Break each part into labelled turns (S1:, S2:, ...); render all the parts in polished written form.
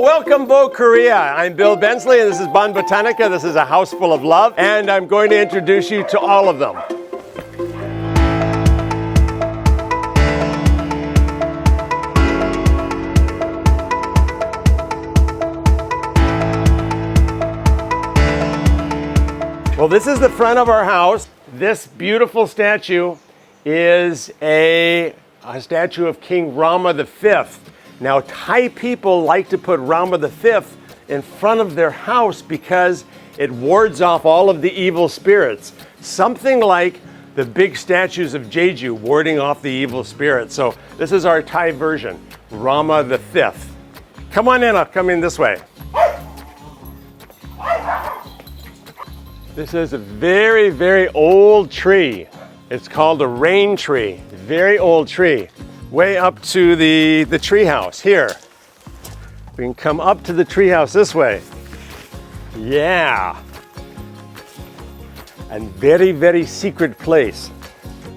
S1: welcome Vogue Korea. I'm Bill Bensley and this is Bon Botanica. This is a house full of love and I'm going to introduce you to all of them. Well, this is the front of our house. This beautiful statue is a statue of King Rama V. Now, Thai people like to put Rama V in front of their house because it wards off all of the evil spirits. Something like the big statues of Jeju warding off the evil spirits. So this is our Thai version, Rama V. Come on in, I'll come in this way. This is a very, very old tree. It's called a rain tree, very old tree. Way up to the tree house here. We can come up to the tree house this way. Yeah. And very, very secret place.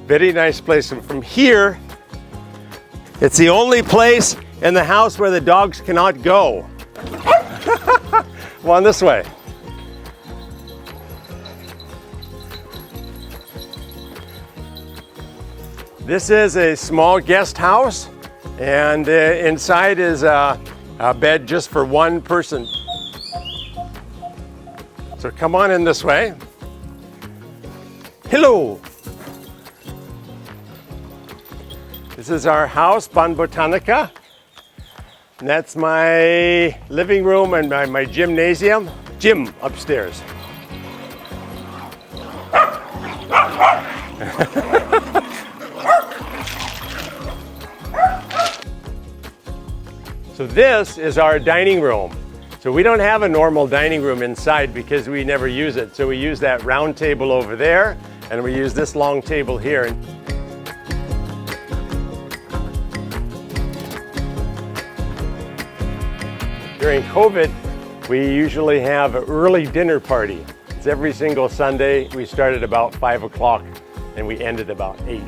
S1: Very nice place. And from here, it's the only place in the house where the dogs cannot go. Come on this way. This is a small guest house, and inside is a bed just for one person. So come on in this way. Hello. This is our house, Bon Botanica. And that's my living room and my gymnasium. Gym upstairs. So this is our dining room. So we don't have a normal dining room inside because we never use it. So we use that round table over there and we use this long table here. During COVID, we usually have an early dinner party. It's every single Sunday. We start at about 5 o'clock and we end at about 8.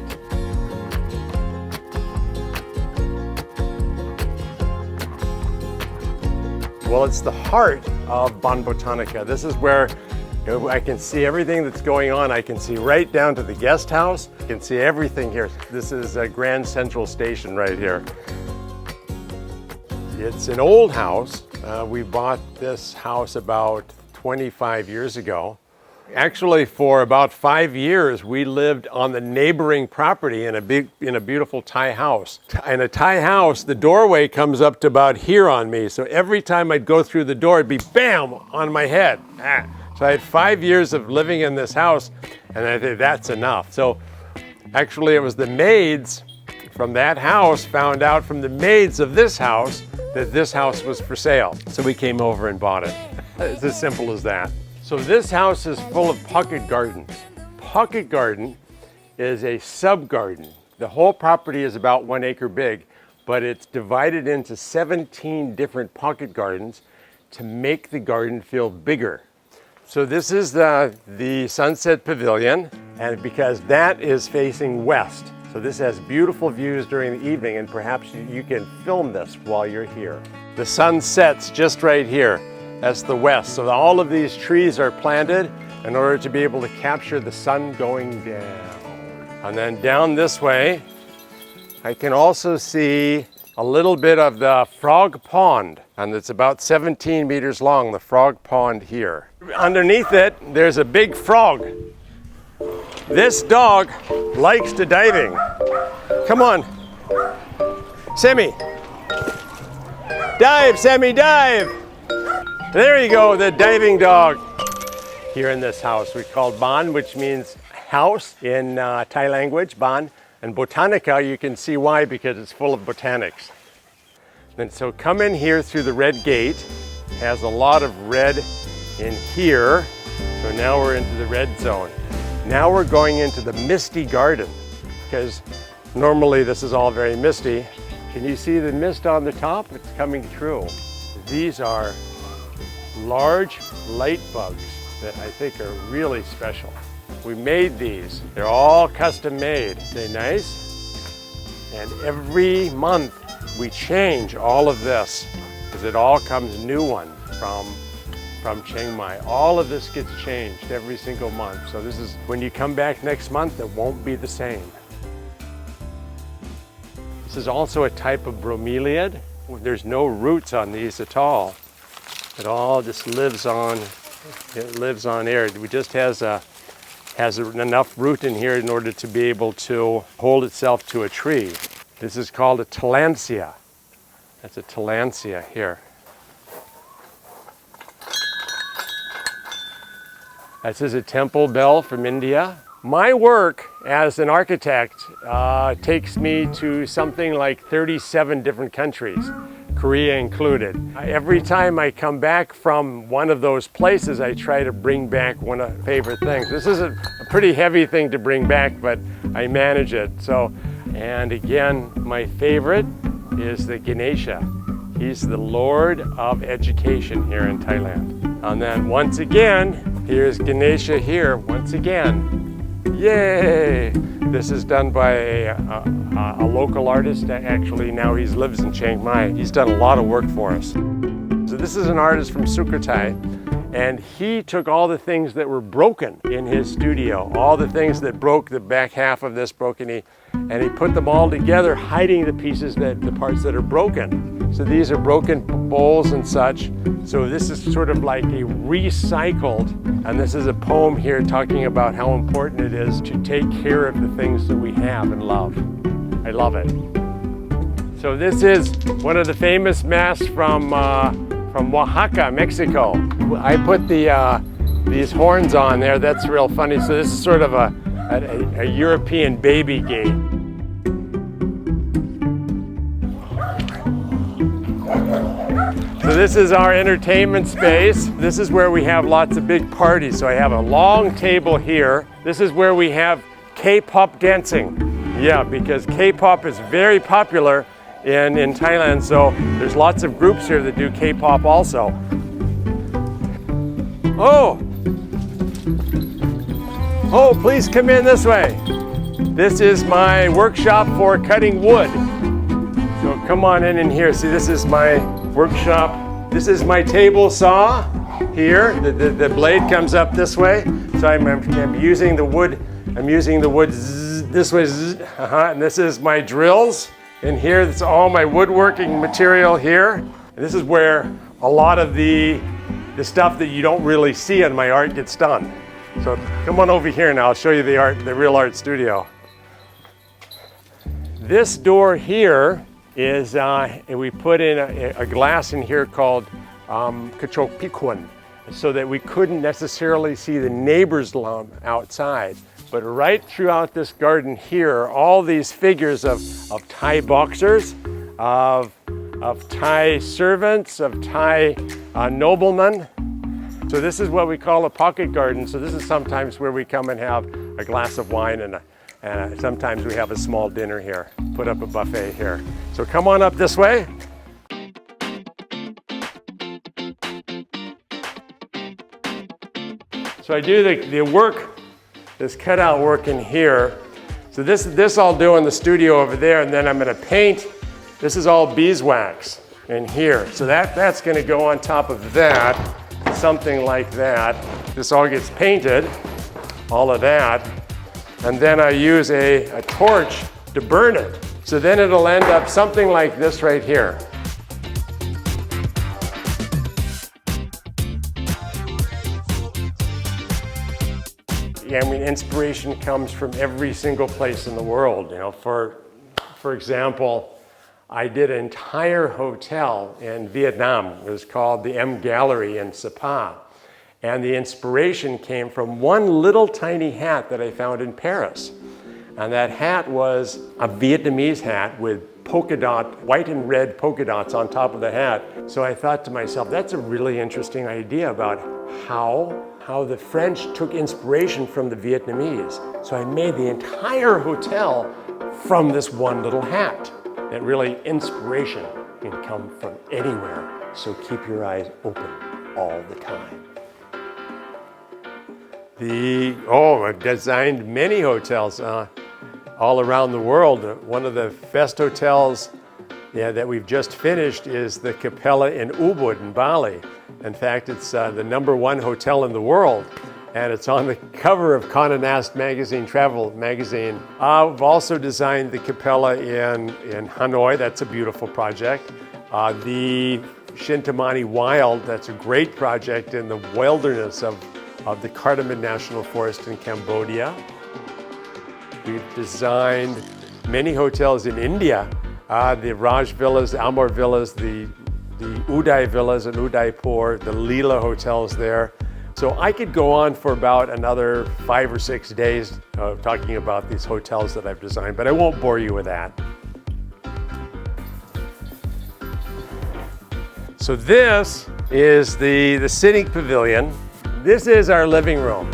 S1: Well, it's the heart of Bon Botanica. This is where I can see everything that's going on. I can see right down to the guest house. I can see everything here. This is a Grand Central Station right here. It's an old house. We bought this house about 25 years ago. Actually, for about 5 years, we lived on the neighboring property in a beautiful Thai house. In a Thai house, the doorway comes up to about here on me. So every time I'd go through the door, it'd be bam on my head. So I had 5 years of living in this house, and I think that's enough. So actually, it was the maids from that house found out from the maids of this house that this house was for sale. So we came over and bought it. It's as simple as that. So this house is full of pocket gardens. Pocket garden is a sub-garden. The whole property is about 1 acre big, but it's divided into 17 different pocket gardens to make the garden feel bigger. So this is the Sunset Pavilion, and because that is facing west. So this has beautiful views during the evening, and perhaps you can film this while you're here. The sun sets just right here. That's the west. So all of these trees are planted in order to be able to capture the sun going down. And then down this way, I can also see a little bit of the frog pond. And it's about 17 meters long, the frog pond here. Underneath it, there's a big frog. This dog likes to diving. Come on. Sammy. Dive, Sammy, dive. There you go, the diving dog. Here in this house, we call Bon, which means house in Thai language, Bon. And Botanica, you can see why, because it's full of botanics. And so come in here through the red gate. It has a lot of red in here. So now we're into the red zone. Now we're going into the Misty Garden, because normally this is all very misty. Can you see the mist on the top? It's coming through. These are large light bugs that I think are really special. We made these. They're all custom made. They're nice. And every month we change all of this. because it all comes new one from Chiang Mai. All of this gets changed every single month. So this is, when you come back next month, it won't be the same. This is also a type of bromeliad. There's no roots on these at all. It all just lives on, it lives on air. It just has enough root in here in order to be able to hold itself to a tree. This is called a tillandsia. That's a tillandsia here. This is a temple bell from India. My work as an architect takes me to something like 37 different countries, Korea included. Every time I come back from one of those places, I try to bring back one of my favorite things. This is a pretty heavy thing to bring back, but I manage it. So, and again, my favorite is the Ganesha. He's the Lord of Education here in Thailand. And then once again, here's Ganesha here, once again. Yay! This is done by a local artist. Actually, now he lives in Chiang Mai. He's done a lot of work for us. So this is an artist from Sukhothai, and he took all the things that were broken in his studio, all the things that broke, the back half of this broke, and he put them all together, hiding the pieces, the parts that are broken. So these are broken bowls and such. So this is sort of like a recycled, and this is a poem here talking about how important it is to take care of the things that we have and love. I love it. So this is one of the famous masks from Oaxaca, Mexico. I put these horns on there. That's real funny. So this is sort of a European baby gate. So this is our entertainment space. This is where we have lots of big parties. So I have a long table here. This is where we have K-pop dancing. Yeah, because K-pop is very popular in Thailand. So there's lots of groups here that do K-pop also. Oh, please come in this way. This is my workshop for cutting wood. So come on in here. See, this is my workshop. This is my table saw here. The blade comes up this way. So I'm using the wood. I'm using the wood this way. And this is my drills. And here, that's all my woodworking material here. And this is where a lot of the stuff that you don't really see in my art gets done. So come on over here now. I'll show you the real art studio. This door here is, we put in a glass in here called kachok pikun, so that we couldn't necessarily see the neighbor's lawn outside. But right throughout this garden here, all these figures of Thai boxers, of Thai servants, of Thai noblemen. So this is what we call a pocket garden. So this is sometimes where we come and have a glass of wine, and sometimes we have a small dinner here. Put up a buffet here. So come on up this way. So I do the work, this cutout work in here. So this I'll do in the studio over there, and then I'm gonna paint. This is all beeswax in here. So that's gonna go on top of that, something like that. This all gets painted, all of that. And then I use a torch to burn it. So then it'll end up something like this right here. Yeah, I mean, inspiration comes from every single place in the world. You know, for example, I did an entire hotel in Vietnam. It was called the M Gallery in Sapa. And the inspiration came from one little tiny hat that I found in Paris. And that hat was a Vietnamese hat with white and red polka dots on top of the hat. So I thought to myself, that's a really interesting idea about how the French took inspiration from the Vietnamese. So I made the entire hotel from this one little hat. That really, inspiration can come from anywhere. So keep your eyes open all the time. I've designed many hotels all around the world. One of the best hotels that we've just finished is the Capella in Ubud in Bali. In fact, it's the #1 hotel in the world, and it's on the cover of Condé Nast magazine, travel magazine. I've also designed the Capella in Hanoi. That's a beautiful project. The Shintamani Wild, that's a great project in the wilderness of the Cardamom National Forest in Cambodia. We've designed many hotels in India, the Raj Villas, the Amor Villas, the Uday Villas in Udaipur, the Leela hotels there. So I could go on for about another 5 or 6 days talking about these hotels that I've designed, but I won't bore you with that. So this is the sitting pavilion. This is our living room.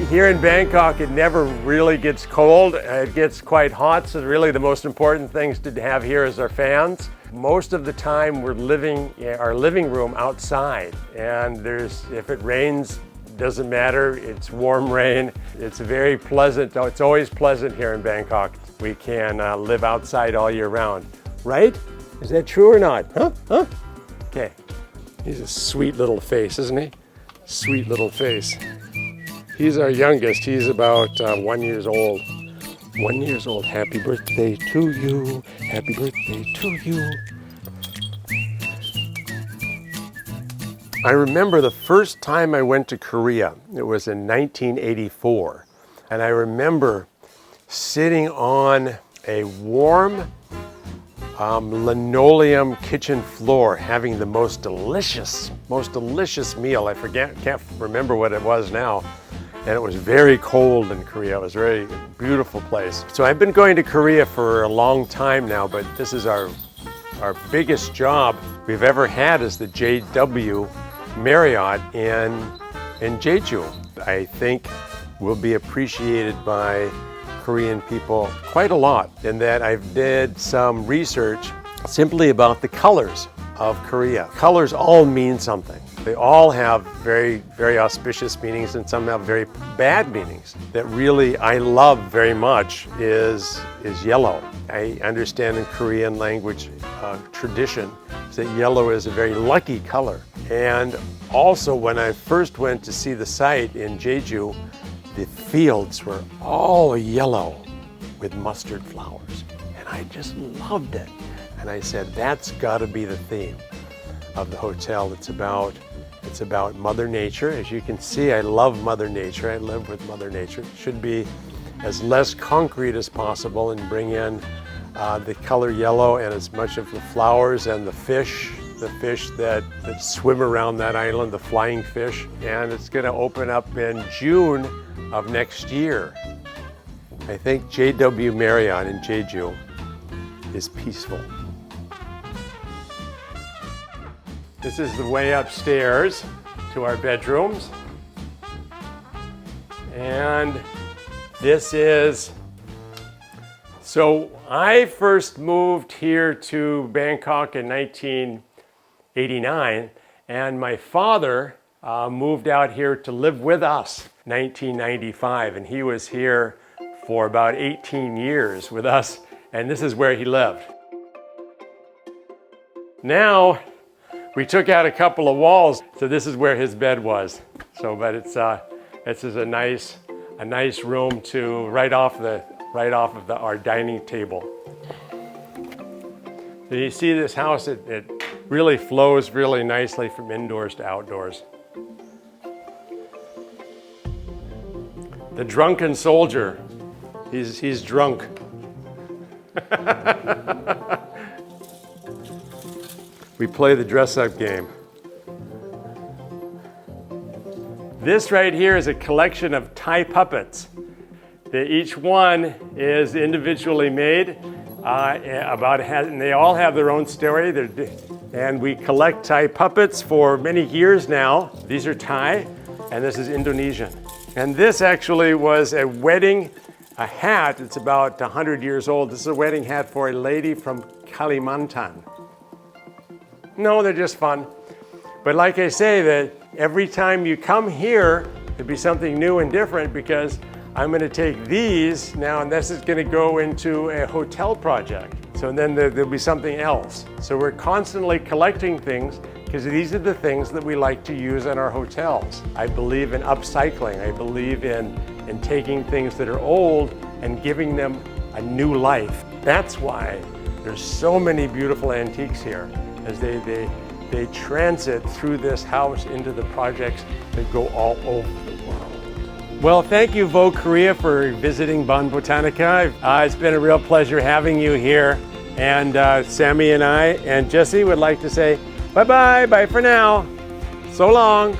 S1: Here in Bangkok, it never really gets cold. It gets quite hot, so really the most important things to have here is our fans. Most of the time we're living our living room outside, and if it rains, doesn't matter, it's warm rain. It's very pleasant, it's always pleasant here in Bangkok. We can live outside all year round. Right? Is that true or not? Huh? Okay. He's a sweet little face, isn't he? Sweet little face. He's our youngest. He's about 1 year old. 1 year old. Happy birthday to you. Happy birthday to you. I remember the first time I went to Korea. It was in 1984. And I remember sitting on a warm linoleum kitchen floor, having the most delicious meal. I can't remember what it was now. And it was very cold in Korea. It was a very beautiful place. So I've been going to Korea for a long time now, but this is our biggest job we've ever had is the JW Marriott in Jeju. I think will be appreciated by Korean people quite a lot, in that I've did some research simply about the colors of Korea. Colors all mean something. They all have very, very auspicious meanings, and some have very bad meanings. That really I love very much is yellow. I understand in Korean language tradition that yellow is a very lucky color. And also when I first went to see the site in Jeju, the fields were all yellow with mustard flowers. And I just loved it. And I said, that's gotta be the theme of the hotel. It's about Mother Nature. As you can see, I love Mother Nature. I live with Mother Nature. It should be as less concrete as possible and bring in the color yellow and as much of the flowers and the fish that swim around that island, the flying fish. And it's gonna open up in June of next year. I think JW Marriott in Jeju is peaceful. This is the way upstairs to our bedrooms. And this is, so I first moved here to Bangkok in 1989, and my father moved out here to live with us 1995, and he was here for about 18 years with us, and this is where he lived. Now, we took out a couple of walls, so this is where his bed was. So, but this is a nice room to right off of our dining table. So you see this house, it really flows really nicely from indoors to outdoors. The Drunken Soldier, he's drunk. We play the dress-up game. This right here is a collection of Thai puppets. Each one is individually made, and they all have their own story. And we collect Thai puppets for many years now. These are Thai, and this is Indonesian. And this actually was a hat. It's about 100 years old. This is a wedding hat for a lady from Kalimantan. No, they're just fun. But like I say, that every time you come here, it'd be something new and different, because I'm going to take these now, and this is going to go into a hotel project. So then there'll be something else. So we're constantly collecting things because these are the things that we like to use in our hotels. I believe in upcycling. I believe in taking things that are old and giving them a new life. That's why there's so many beautiful antiques here, as they transit through this house into the projects that go all over the world. Well, thank you, Vogue Korea, for visiting Bonn Botanica. It's been a real pleasure having you here. And Sammy and I and Jesse would like to say bye-bye, bye for now. So long.